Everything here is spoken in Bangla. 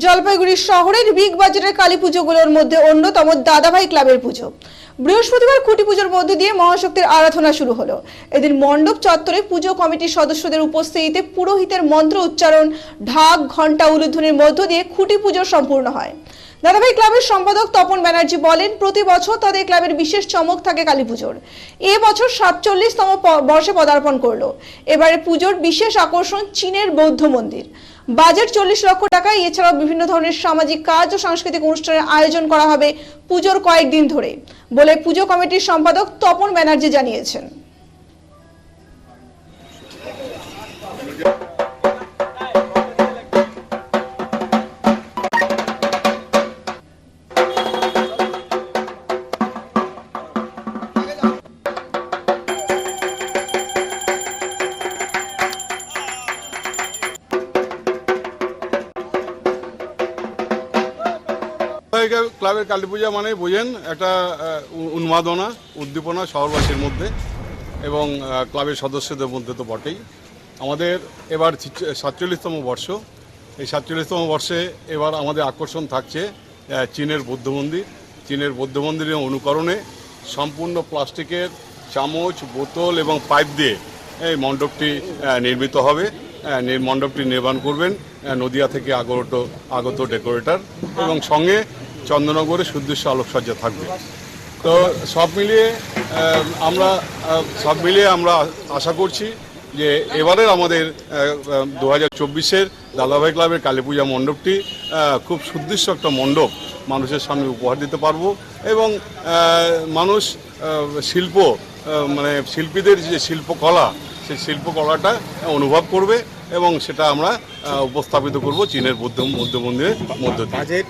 জলপাইগুড়ি শহরের বিগ বাজারের কালী পুজোগুলোর মধ্যে অন্যতম দাদাভাই ক্লাবের পুজো। বৃহস্পতিবার খুঁটি পুজোর মধ্যে দিয়ে মহাশক্তির আরাধনা শুরু হলো। এদিন মণ্ডপ চত্বরে পুজো কমিটির সদস্যদের উপস্থিতিতে পুরোহিতের মন্ত্র উচ্চারণ, ঢাক, ঘণ্টা, উলুধ্বনির মধ্য দিয়ে খুঁটি পুজো সম্পূর্ণ হয়। দাদাভাই ক্লাবের সম্পাদক তপন ব্যানার্জি বলেন, প্রতি বছর তাদের ক্লাবের বিশেষ চমক থাকে কালী পুজোর। এবছর 47তম বর্ষে পদার্পণ করলো। এবারে পুজোর বিশেষ আকর্ষণ চীনের বৌদ্ধ মন্দির। বাজেট 40 লক্ষ টাকা। এছাড়াও বিভিন্ন ধরনের সামাজিক কাজ ও সাংস্কৃতিক অনুষ্ঠানের আয়োজন করা হবে পুজোর কয়েকদিন ধরে বলে পুজো কমিটির সম্পাদক তপন ব্যানার্জি জানিয়েছেন। ক্লাবের কালী পূজা মানে বোঝেন একটা উন্মাদনা, উদ্দীপনা শহরবাসীর মধ্যে এবং ক্লাবের সদস্যদের মধ্যে তো বটেই। আমাদের এবার 47তম বর্ষ। এই 47তম বর্ষে এবার আমাদের আকর্ষণ থাকছে চীনের বৌদ্ধ মন্দির। চীনের বৌদ্ধ মন্দিরের অনুকরণে সম্পূর্ণ প্লাস্টিকের চামচ, বোতল এবং পাইপ দিয়ে এই মণ্ডপটি নির্মিত হবে। মণ্ডপটি নির্মাণ করবেন নদিয়া থেকে আগত ডেকোরেটর এবং সঙ্গে চন্দননগরে সুদৃশ্য আলোকসজ্জা থাকবে। তো সব মিলিয়ে আমরা আশা করছি যে এবারের আমাদের 2024-এর দাদাভাই ক্লাবের কালী পূজা মণ্ডপটি খুব সুদৃশ্য একটা মণ্ডপ মানুষের সামনে উপহার দিতে পারবো এবং মানুষ শিল্পীদের যে শিল্পকলা, সেই শিল্পকলাটা অনুভব করবে এবং সেটা আমরা উপস্থাপিত করব চীনের বৌদ্ধ মন্দিরের মধ্য দিয়ে।